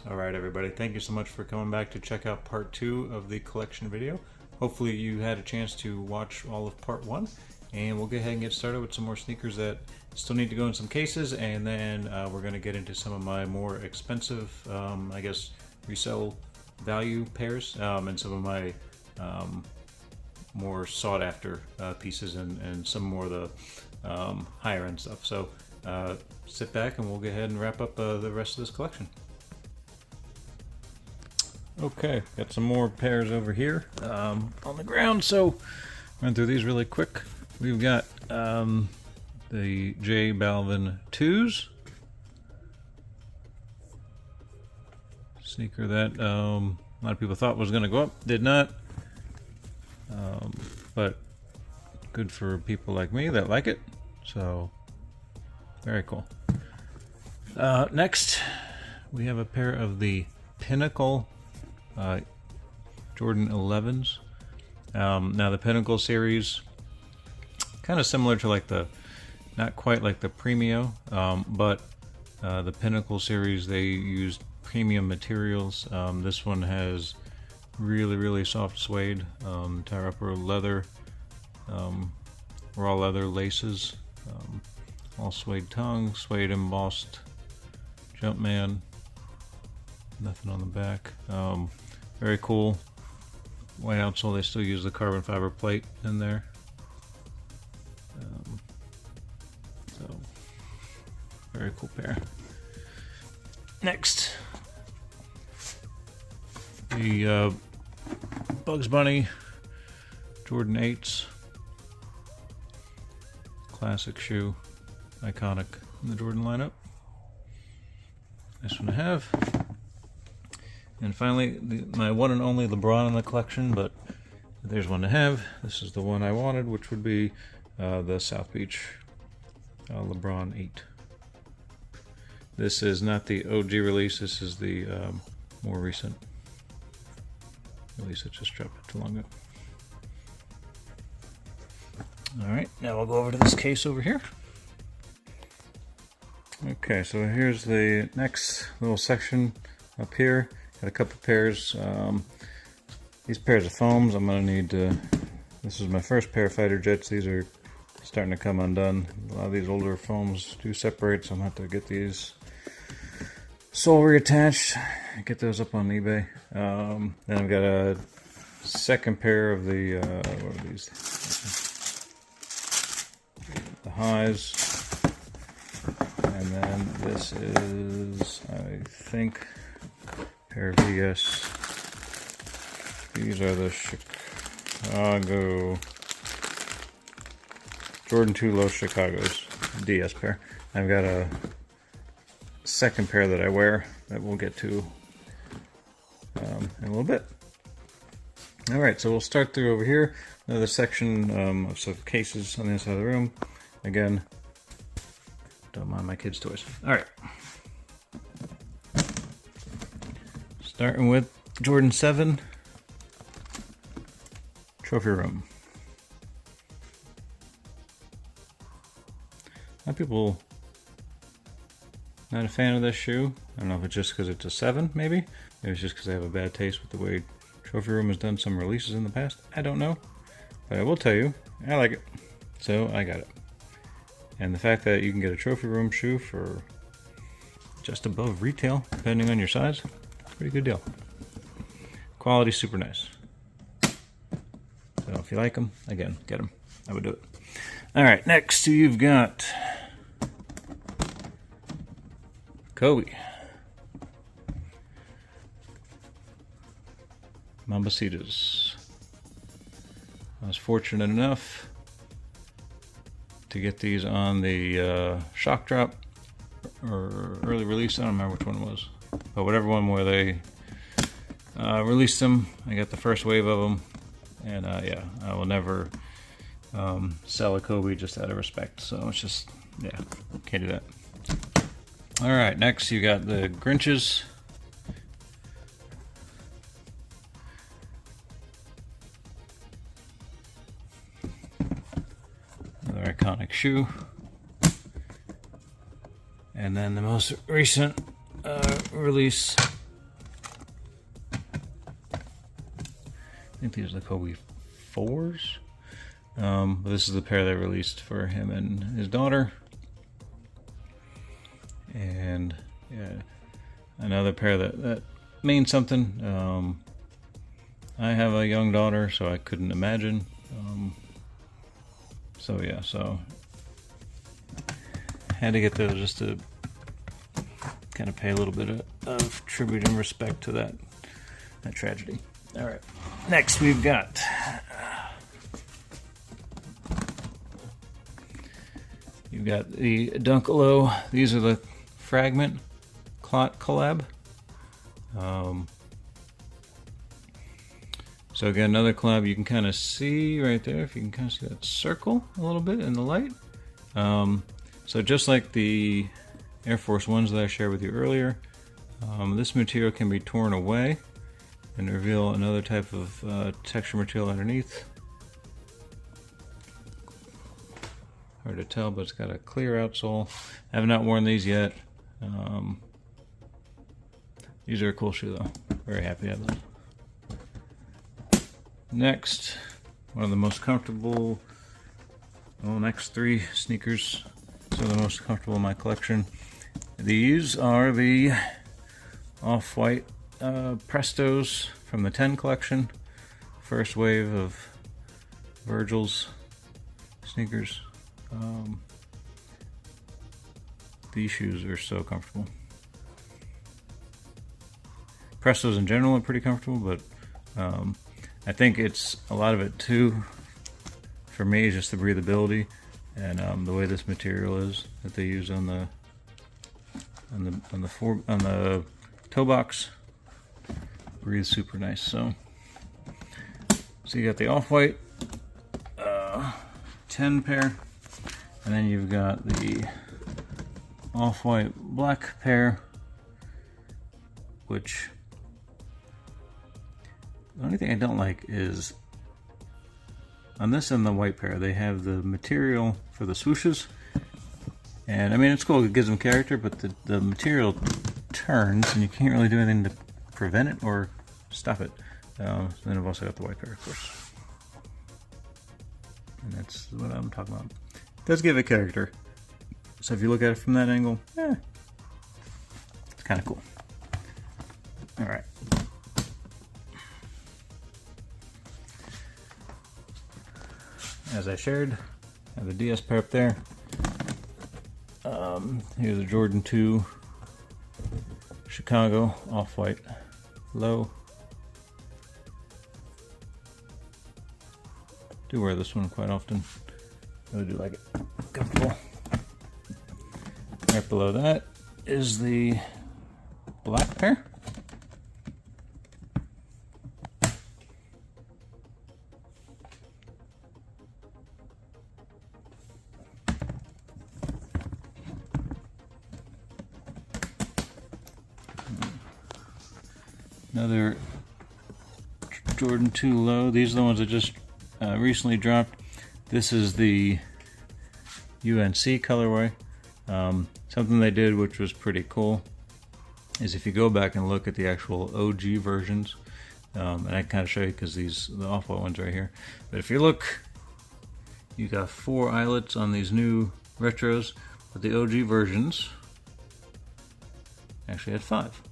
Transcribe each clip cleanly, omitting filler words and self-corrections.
Alright everybody, thank you so much for coming back to check out part 2 of the collection video. Hopefully you had a chance to watch all of part 1, and we'll go ahead and get started with some more sneakers that still need to go in some cases, and then we're going to get into some of my more expensive, I guess, resale value pairs, and some of my more sought after pieces, and some more of the higher end stuff. So sit back and we'll go ahead and wrap up the rest of this collection. Okay, got some more pairs over here on the ground, so run through these really quick. We've got the J Balvin 2s. Sneaker that a lot of people thought was going to go up, did not. But good for people like me that like it, so very cool. Next, we have a pair of the Pinnacle Jordan 11s. Now the Pinnacle series, kind of similar to like the, not quite like the Premio, but the Pinnacle series, they used premium materials. This one has really soft suede, tire upper leather, raw leather laces, all suede tongue, suede embossed Jumpman, nothing on the back. Very cool white outsole. They still use the carbon fiber plate in there. So very cool pair. Next, the Bugs Bunny Jordan 8s. Classic shoe, iconic in the Jordan lineup. Nice one to have. And finally, my one and only LeBron in the collection, but there's one to have. This is the one I wanted, which would be the South Beach LeBron 8. This is not the OG release, this is the more recent release that just dropped not too long ago. Alright, now we'll go over to this case over here. Okay, so here's the next little section up here. Got a couple pairs. These pairs of foams I'm going to need to... This is my first pair of fighter jets. These are starting to come undone. A lot of these older foams do separate, so I'm going to have to get these sole reattached, get those up on eBay. Then I've got a second pair of the... what are these? The highs. And then this is, I think, pair of VS. These are the Chicago Jordan 2 Low Chicago's DS pair. I've got a second pair that I wear that we'll get to in a little bit. Alright, so we'll start through over here. Another section of some cases on the inside of the room. Again, don't mind my kids' toys. Alright. Starting with Jordan 7 Trophy Room. A lot of people not a fan of this shoe. I don't know if it's just because it's a 7, maybe. Maybe it's just because I have a bad taste with the way Trophy Room has done some releases in the past. I don't know. But I will tell you, I like it. So I got it. And the fact that you can get a Trophy Room shoe for just above retail, depending on your size, pretty good deal. Quality super nice. So if you like them, again, get them. I would do it. Alright, next you've got Kobe. Mambasitas. I was fortunate enough to get these on the shock drop or early release. I don't remember which one it was, but whatever one where they released them, I got the first wave of them, and yeah, I will never sell a Kobe just out of respect. So it's just, yeah, can't do that. All right, next you got the Grinches. Another iconic shoe. And then the most recent release think these are the Kobe 4s. But this is the pair they released for him and his daughter. And yeah, another pair that means something. I have a young daughter, so I couldn't imagine. So yeah, so had to get those just to kind of pay a little bit of tribute and respect to that tragedy. All right, next we've got you've got the Dunkalo. These are the Fragment Clot collab. So again, another collab you can kind of see right there, if you can kind of see that circle a little bit in the light. So just like the Air Force Ones that I shared with you earlier, this material can be torn away and reveal another type of texture material underneath. Hard to tell, but it's got a clear outsole. I have not worn these yet. These are a cool shoe though. Very happy to have them. Next, one of the most comfortable, well, next 3 sneakers, some of the most comfortable in my collection. These are the Off-White Prestos from the 10 collection. First wave of Virgil's sneakers. These shoes are so comfortable. Prestos in general are pretty comfortable, but I think it's a lot of it too. For me, is just the breathability and the way this material is that they use on the toe box. Breathes super nice. So you got the Off-White 10 pair, and then you've got the Off-White black pair, which the only thing I don't like is on this and the white pair, they have the material for the swooshes. And I mean, it's cool, it gives them character, but the material turns and you can't really do anything to prevent it or stop it. Then I've also got the white pair, of course. And that's what I'm talking about. It does give it character. So if you look at it from that angle, it's kind of cool. All right. As I shared, I have the DS pair up there. Here's a Jordan 2 Chicago Off-White low. Do wear this one quite often. I do like it. Comfortable. Right below that is the black pair. Another Jordan 2 low. These are the ones that just recently dropped. This is the UNC colorway. Something they did which was pretty cool is if you go back and look at the actual OG versions, and I can kind of show you because the Off-White ones right here. But if you look, you got 4 eyelets on these new retros, but the OG versions actually had 5.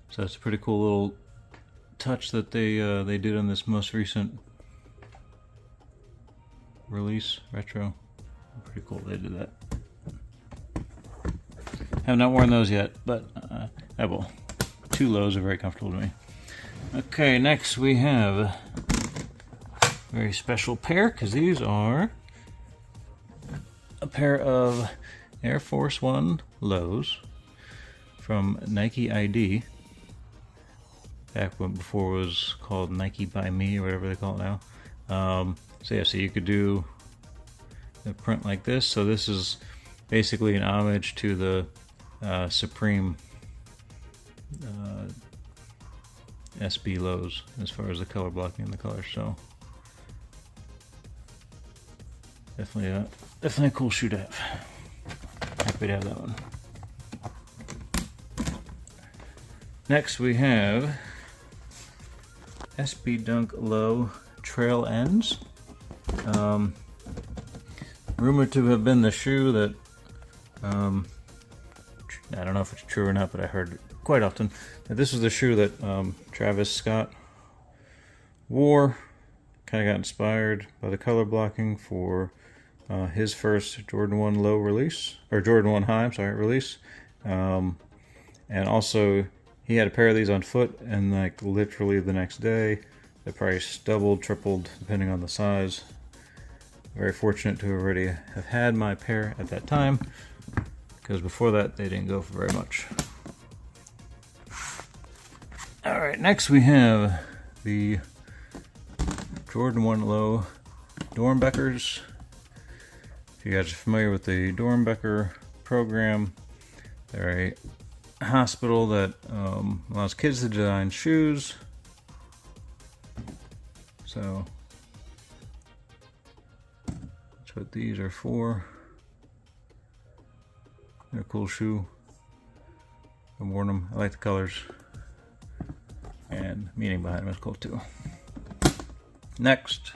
So it's a pretty cool little touch that they did on this most recent release retro. Pretty cool they did that. Have not worn those yet, but I will. 2 lows are very comfortable to me. Okay, next we have a very special pair, because these are a pair of Air Force One lows from Nike ID. Back when before it was called Nike by Me or whatever they call it now. So yeah, so you could do a print like this. So this is basically an homage to the Supreme SB lows as far as the color blocking and the colors. So definitely a cool shoe to have. Happy to have that one. Next we have SB Dunk Low Trail Ends. Rumored to have been the shoe that, I don't know if it's true or not, but I heard quite often that this is the shoe that Travis Scott wore. Kind of got inspired by the color blocking for his first Jordan 1 Low release, or Jordan 1 High, I'm sorry, release. And also, he had a pair of these on foot, and like literally the next day, the price doubled, tripled, depending on the size. Very fortunate to already have had my pair at that time, because before that, they didn't go for very much. All right, next we have the Jordan 1 Low Dornbeckers. If you guys are familiar with the Dornbecker program, they're a hospital that allows kids to design shoes. So that's what these are for. They're a cool shoe. I've worn them. I like the colors. And meaning behind them is cool too. Next,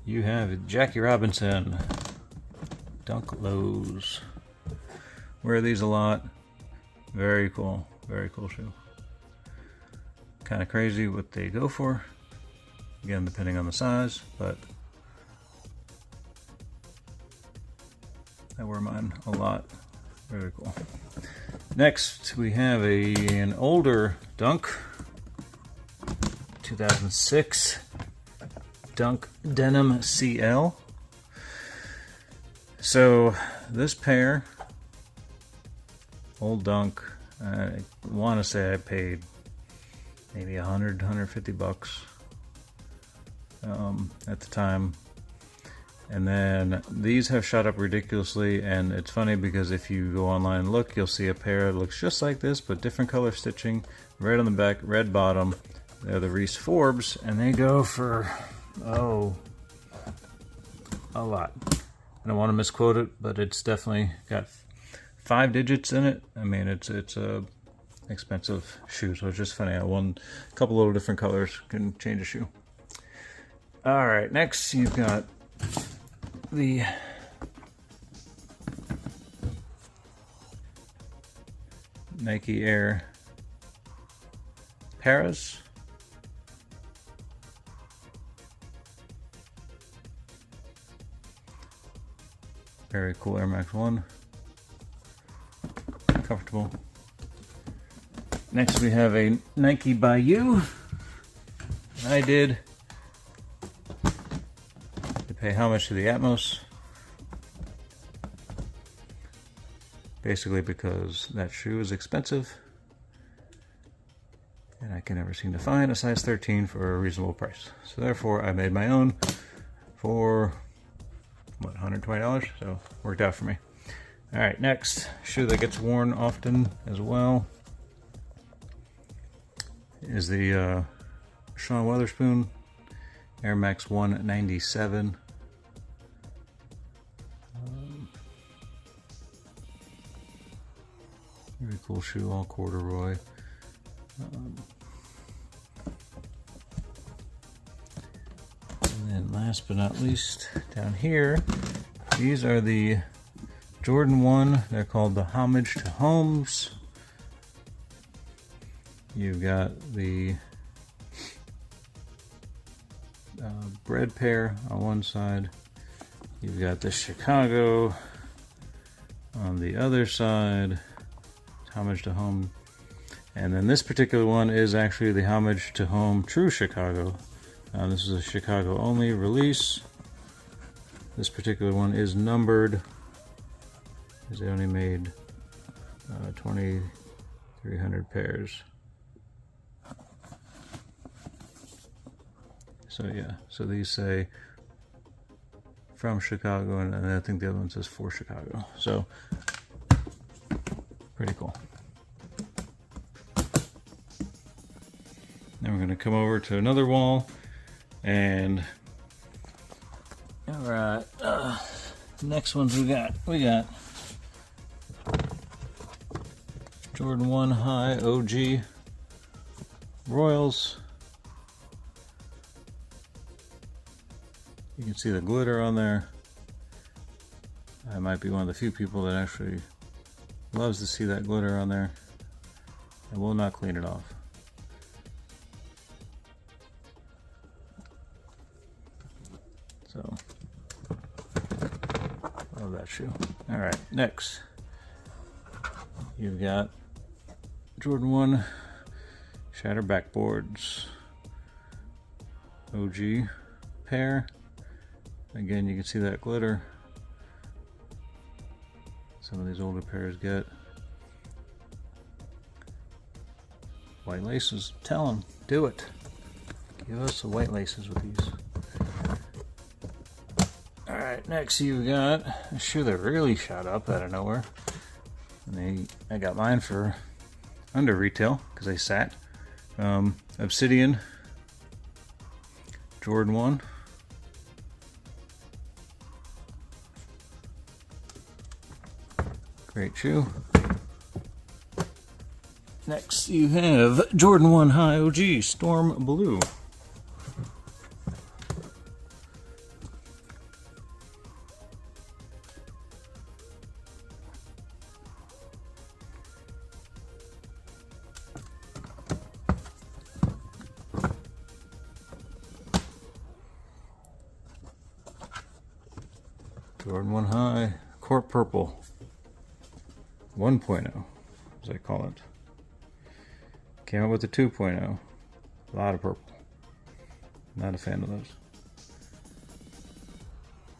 you have Jackie Robinson Dunk Lows. Wear these a lot. Very cool shoe. Kind of crazy what they go for. Again, depending on the size, but I wear mine a lot. Very cool. Next, we have an older Dunk, 2006 Dunk Denim CL. So this pair, old Dunk, I want to say I paid maybe 150 bucks at the time. And then these have shot up ridiculously, and it's funny because if you go online and look, you'll see a pair that looks just like this, but different color stitching, red on the back, red bottom. They're the Reese Forbes, and they go for, a lot. I don't want to misquote it, but it's definitely got 5 digits in it. I mean, it's a expensive shoe, so it's just funny how a couple little different colors can change a shoe. All right, next you've got the Nike Air Paras. Very cool Air Max 1. Comfortable. Next we have a Nike Bayou. I did to pay homage to the Atmos. Basically because that shoe is expensive. And I can never seem to find a size 13 for a reasonable price. So therefore I made my own for what, $120? So worked out for me. All right, next shoe that gets worn often as well is the Sean Wotherspoon Air Max 197. Very cool shoe, all corduroy. And then last but not least, down here, these are the Jordan 1. They're called the Homage to Homes. You've got the bread pair on one side. You've got the Chicago on the other side. Homage to Home. And then this particular one is actually the Homage to Home True Chicago. This is a Chicago only release. This particular one is numbered, as they only made 2,300 pairs. So yeah, so these say from Chicago, and I think the other one says for Chicago. So pretty cool. Now we're going to come over to another wall, and all right, next ones we got Jordan 1 High OG Royals. You can see the glitter on there. I might be one of the few people that actually loves to see that glitter on there. I will not clean it off. So, love that shoe. All right, next you've got Jordan 1 Shatter Backboards OG pair. Again, you can see that glitter. Some of these older pairs get white laces. Tell them, do it. Give us the white laces with these. Alright, next you've got a shoe that really shot up out of nowhere. And I got mine for under retail because they sat. Obsidian Jordan 1. Great shoe. Next you have Jordan 1 High OG Storm Blue. Jordan 1 High Court Purple 1.0, as I call it. Came out with the 2.0. A lot of purple. Not a fan of those.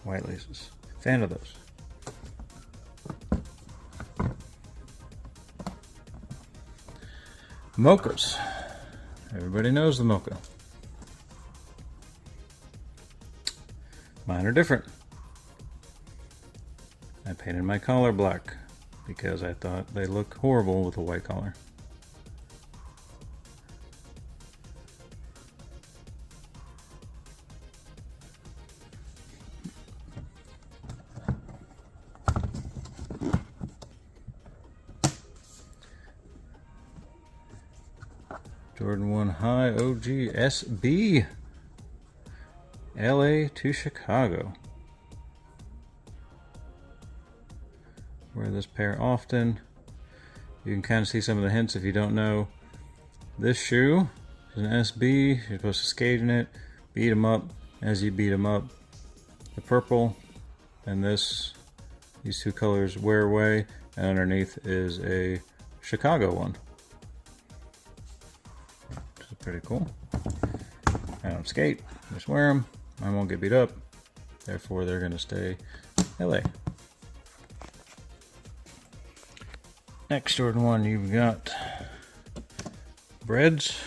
White laces. Fan of those. Mochas. Everybody knows the mocha. Mine are different. I painted my collar black because I thought they look horrible with a white collar. Jordan 1 High OG SB LA to Chicago. Wear this pair often. You can kind of see some of the hints if you don't know. This shoe is an SB. You're supposed to skate in it, beat them up. As you beat them up, the purple and these two colors wear away, and underneath is a Chicago one. Which is pretty cool. I don't skate, just wear them. I won't get beat up, therefore they're going to stay LA. Next Jordan 1, you've got Breads.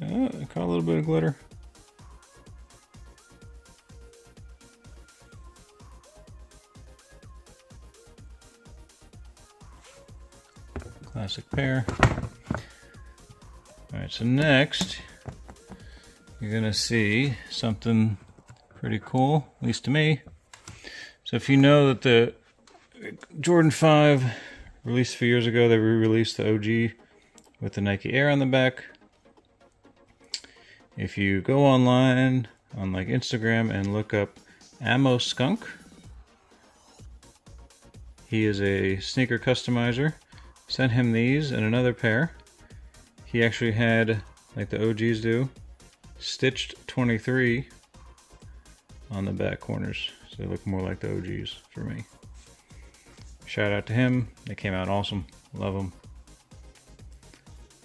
I caught a little bit of glitter. Classic pair. Alright, so next you're gonna see something pretty cool, at least to me. So if you know that the Jordan 5 released a few years ago, they re-released the OG with the Nike Air on the back. If you go online on like Instagram and look up Ammo Skunk, he is a sneaker customizer. Sent him these and another pair. He actually had, like the OGs do, stitched 23 on the back corners. They look more like the OGs for me. Shout out to him. They came out awesome. Love them.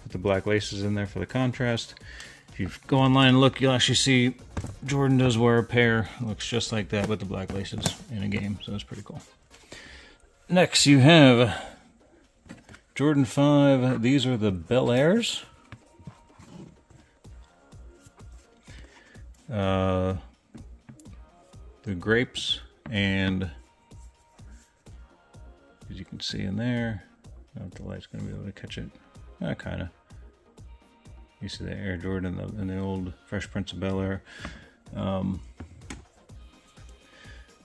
Put the black laces in there for the contrast. If you go online and look, you'll actually see Jordan does wear a pair. Looks just like that with the black laces in a game. So that's pretty cool. Next you have Jordan 5. These are the Bel Airs. The grapes, and as you can see in there, I don't know if the light's going to be able to catch it. Kind of. You see the Air Jordan in the old Fresh Prince of Bel Air.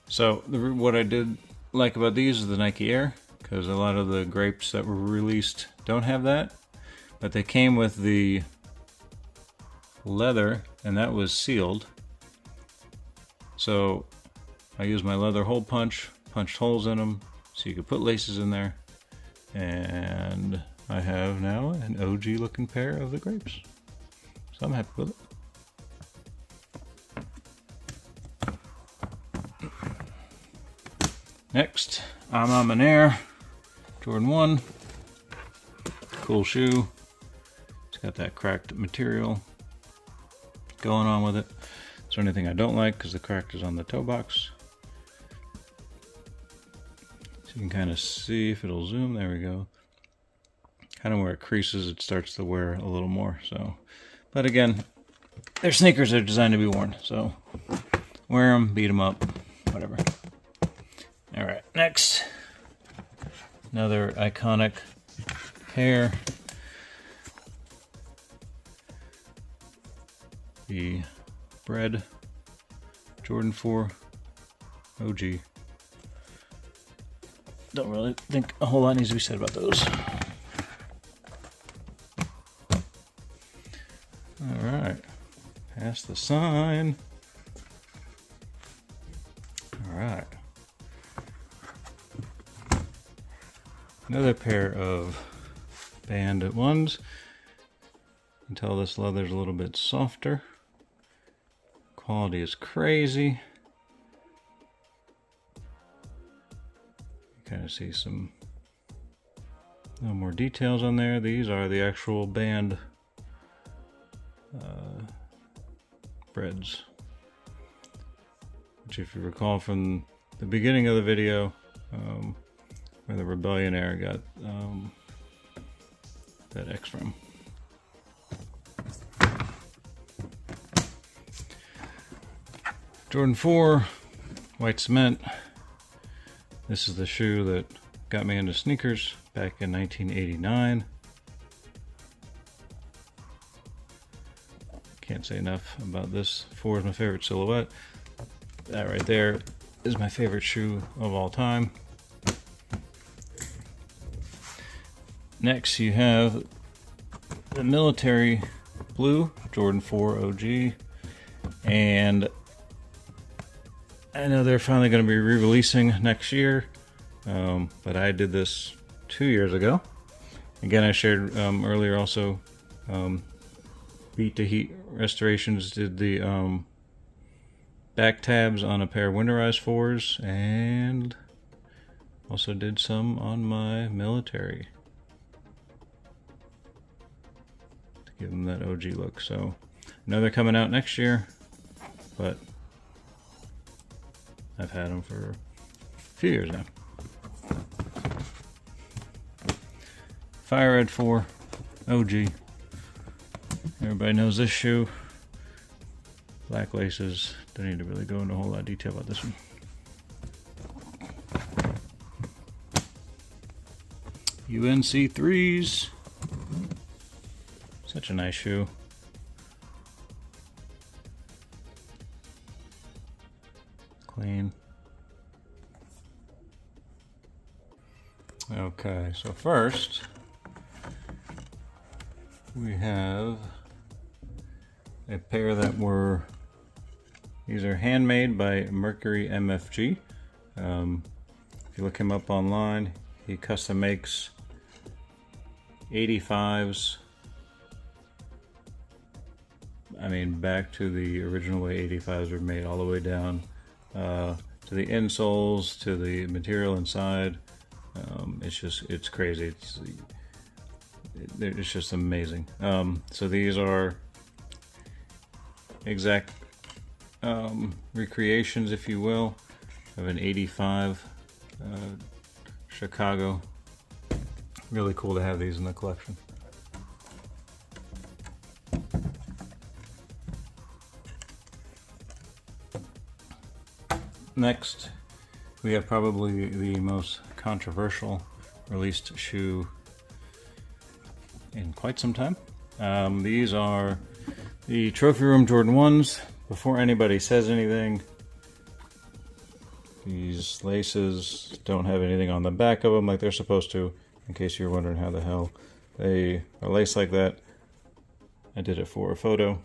So what I did like about these is the Nike Air, because a lot of the grapes that were released don't have that, but they came with the leather, and that was sealed. So I used my leather hole punch, punched holes in them so you could put laces in there, and I have now an OG looking pair of the grapes. So I'm happy with it. Next, A Ma Maniére Jordan 1. Cool shoe. It's got that cracked material going on with it. Is there anything I don't like? Because the crack is on the toe box. So you can kind of see if it'll zoom. There we go. Kind of where it creases, it starts to wear a little more. So, but again, they're sneakers. They're designed to be worn. So wear them, beat them up, whatever. All right, next, another iconic pair. The Bred Jordan 4 OG. Don't really think a whole lot needs to be said about those. All right, pass the sign. All right. Another pair of Bandit ones. You can tell this leather's a little bit softer. Quality is crazy. You kind of see some no more details on there. These are the actual band Breds, which, if you recall from the beginning of the video, where the Rebellion Air got that X from. Jordan 4, white cement. This is the shoe that got me into sneakers back in 1989. Can't say enough about this. 4 is my favorite silhouette. That right there is my favorite shoe of all time. Next you have the military blue Jordan 4 OG, and I know they're finally going to be re-releasing next year, but I did this 2 years ago. Again, I shared earlier also, Beat to Heat Restorations did the back tabs on a pair of winterized 4s, and also did some on my military to give them that OG look. So I know they're coming out next year, but I've had them for a few years now. Fire Red 4 OG. Everybody knows this shoe. Black laces. Don't need to really go into a whole lot of detail about this one. UNC 3s. Such a nice shoe. Clean. Okay, so first we have a pair that were, these are handmade by Mercury MFG. If you look him up online, he custom makes 85s. I mean, back to the original way 85s were made, all the way down to the insoles, to the material inside. It's crazy. It's just amazing. So these are exact recreations, if you will, of an 85 Chicago. Really cool to have these in the collection. Next, we have probably the most controversial released shoe in quite some time. These are the Trophy Room Jordan 1s. Before anybody says anything, these laces don't have anything on the back of them like they're supposed to, in case you're wondering how the hell they are laced like that. I did it for a photo.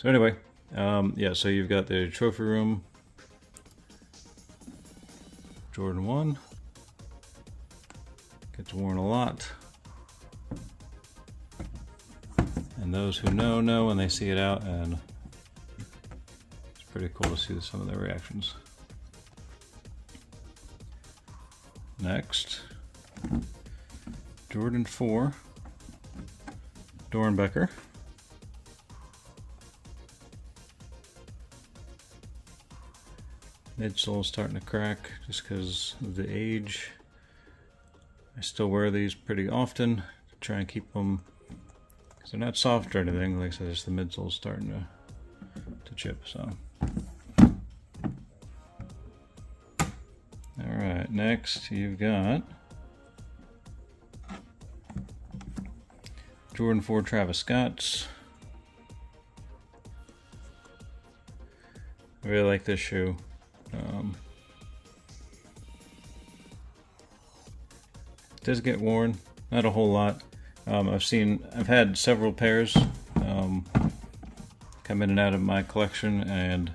So anyway, yeah, so you've got the trophy room Jordan 1. Gets worn a lot. And those who know when they see it out, and it's pretty cool to see some of their reactions. Next, Jordan 4 Doernbecher. Midsole starting to crack just because of the age. I still wear these pretty often to try and keep them, because they're not soft or anything. Like I said, just the midsole's starting to chip. So, all right. Next, you've got Jordan 4 Travis Scott's. I really like this shoe. It does get worn, not a whole lot. I've had several pairs come in and out of my collection, and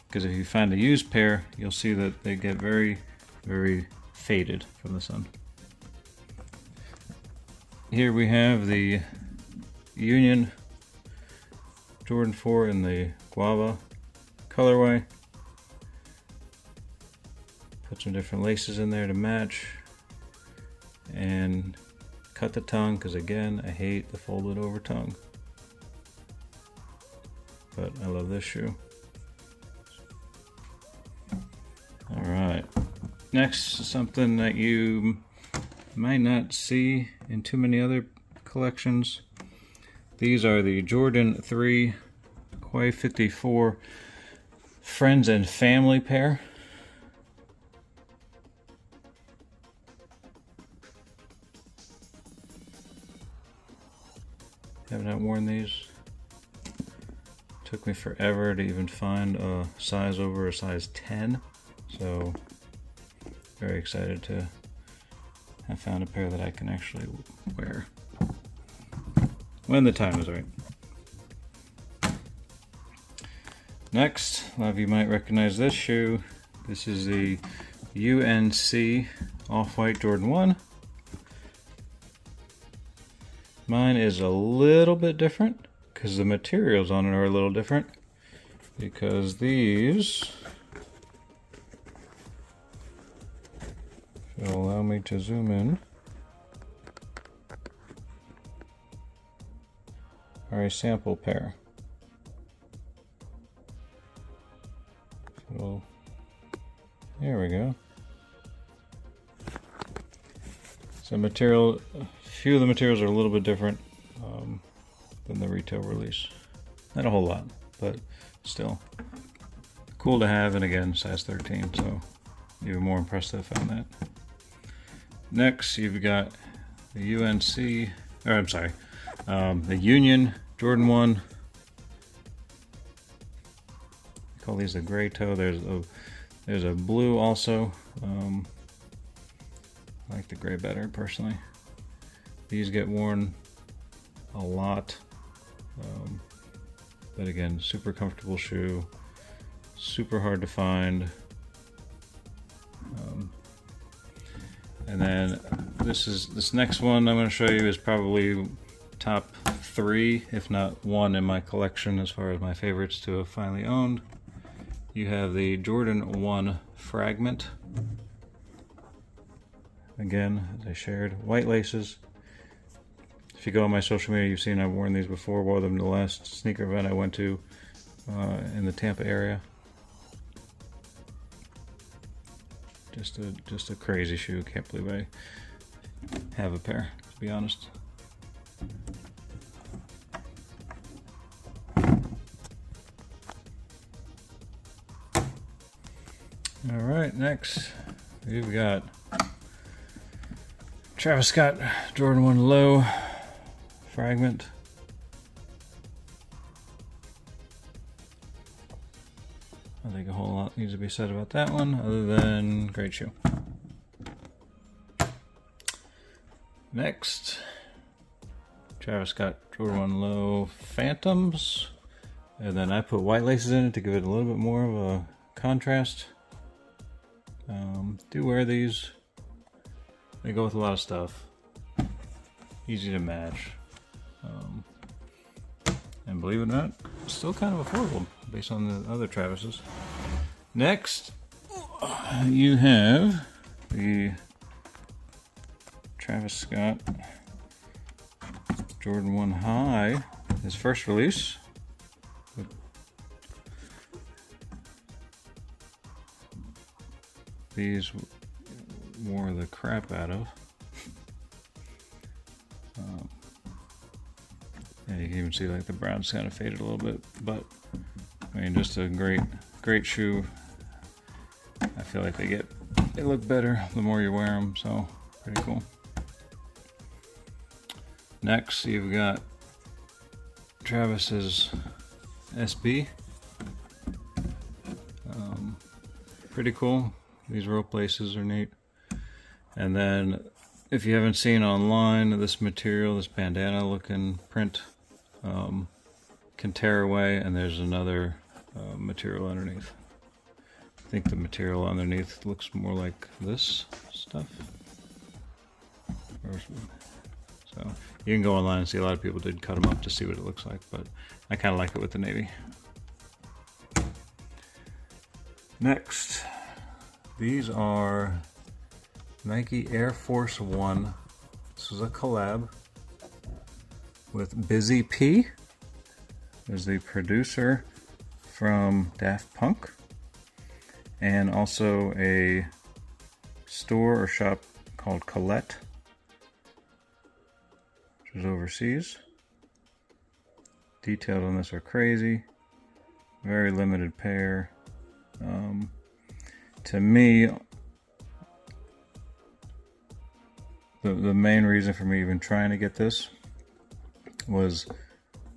because if you find a used pair, you'll see that they get very, very faded from the sun. Here we have the Union Jordan 4 in the guava colorway. Put some different laces in there to match, and cut the tongue, because again, I hate the folded over tongue, but I love this shoe. All right, next, something that you might not see in too many other collections. These are the Jordan 3 Quay 54 Friends and Family pair. Have not worn these. Took me forever to even find a size over a size 10, so very excited to have found a pair that I can actually wear when the time is right. Next, a lot of you might recognize this shoe. This is the UNC Off-White Jordan 1. Mine is a little bit different because the materials on it are a little different, because these, if you'll allow me to zoom in, are a sample pair. So there we go. So material, a few of the materials are a little bit different than the retail release. Not a whole lot, but still cool to have, and again, size 13, so even more impressed that I found that. Next, you've got the UNC, or I'm sorry, the Union Jordan 1. I call these the gray toe. There's a blue also. I like the gray better personally. These get worn a lot, but again, super comfortable shoe, super hard to find. And then this next one I'm going to show you is probably top 3, if not 1, in my collection as far as my favorites to have finally owned. You have the Jordan 1 Fragment. Again, as I shared, white laces. If you go on my social media, you've seen I've worn these before. Wore them the last sneaker event I went to in the Tampa area. Just a crazy shoe. Can't believe I have a pair, to be honest. All right, next we've got Travis Scott Jordan 1 Low Fragment. I think a whole lot needs to be said about that one, other than great shoe. Travis Scott Jordan 1 Low Phantoms. And then I put white laces in it to give it a little bit more of a contrast. Do wear these. They go with a lot of stuff. Easy to match. And believe it or not, still kind of affordable based on the other Travises. Next, you have the Travis Scott Jordan 1 High, his first release. These wore the crap out of. And you can even see like the brown's kind of faded a little bit, but I mean, just a great shoe. I feel like they look better the more you wear them, so pretty cool. Next, you've got Travis's SB. Pretty cool. These rope laces are neat. And then, if you haven't seen online, this material, this bandana looking print, can tear away, and there's another material underneath. I think the material underneath looks more like this stuff. So you can go online and see a lot of people did cut them up to see what it looks like, but I kind of like it with the navy. Next, these are Nike Air Force One. This is a collab with Busy P, who's the producer from Daft Punk, and also a store or shop called Colette, which is overseas. Details on this are crazy. Very limited pair. To me, the main reason for me even trying to get this was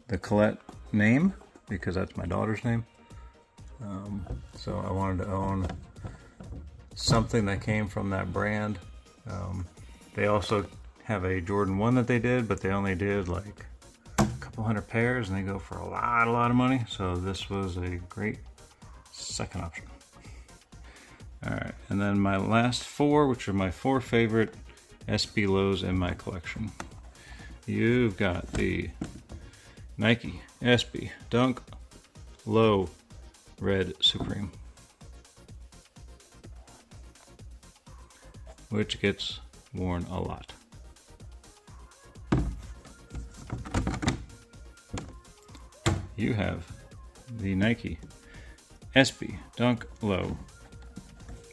the Colette name, because that's my daughter's name. So I wanted to own something that came from that brand. They also have a Jordan 1 that they did, but they only did like a couple hundred pairs, and they go for a lot of money. So this was a great second option. Alright, and then my last four, which are my four favorite SB Lows in my collection. You've got the Nike SB Dunk Low Red Supreme, which gets worn a lot. You have the Nike SB Dunk Low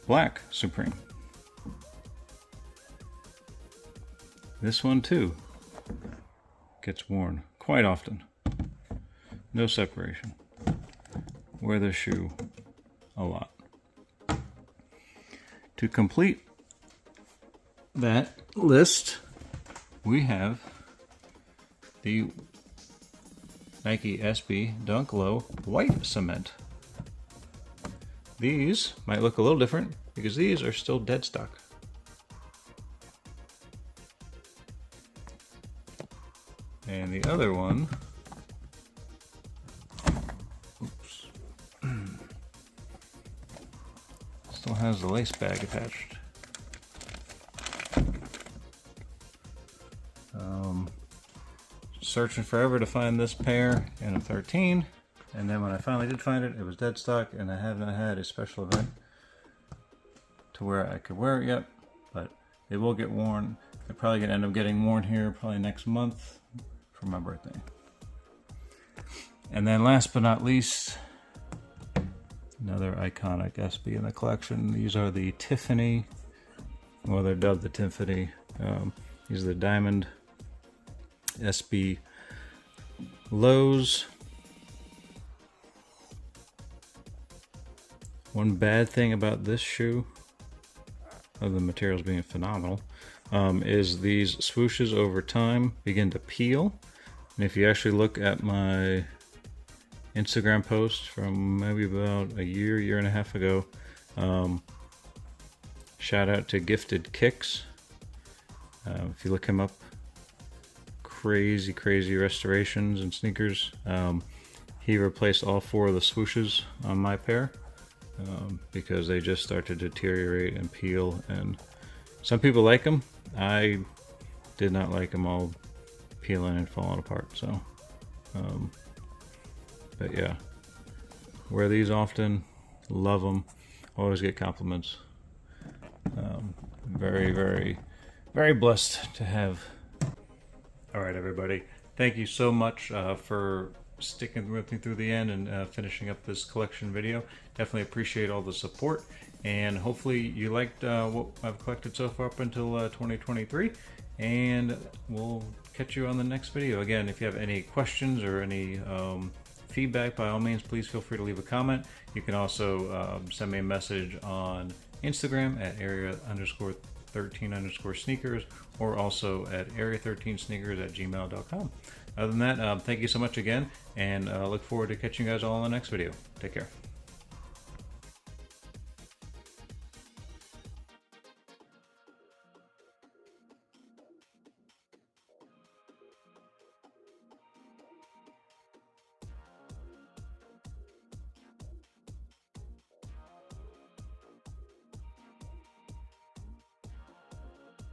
Black Supreme. This one too gets worn quite often. No separation. Wear the shoe a lot. To complete that list, we have the Nike SB Dunk Low White Cement. These might look a little different because these are still dead stock. And the other one, oops, still has the lace bag attached. Searching forever to find this pair in a 13, and then when I finally did find it, it was dead stock, and I have not had a special event to where I could wear it yet, but it will get worn. They're probably gonna end up getting worn here probably next month for my birthday. And then last but not least, another iconic SB in the collection. These are the Tiffany, well, they're dubbed the Tiffany. These are the Diamond SB Lows. One bad thing about this shoe, other than the materials being phenomenal, is these swooshes over time begin to peel. And if you actually look at my Instagram post from maybe about a year and a half ago, shout out to Gifted Kicks. If you look him up, crazy restorations and sneakers. He replaced all 4 of the swooshes on my pair because they just start to deteriorate and peel, and some people like them. I did not like them all peeling and falling apart. So but yeah, wear these often, love them, always get compliments. Very blessed to have. All right, everybody, thank you so much for sticking with me through the end and finishing up this collection video. Definitely appreciate all the support, and hopefully you liked what I've collected so far up until 2023, and we'll catch you on the next video. Again, if you have any questions or any feedback, by all means, please feel free to leave a comment. You can also send me a message on Instagram at area_13_sneakers, or also at area13sneakers@gmail.com. Other than that, thank you so much again, and look forward to catching you guys all in the next video. Take care.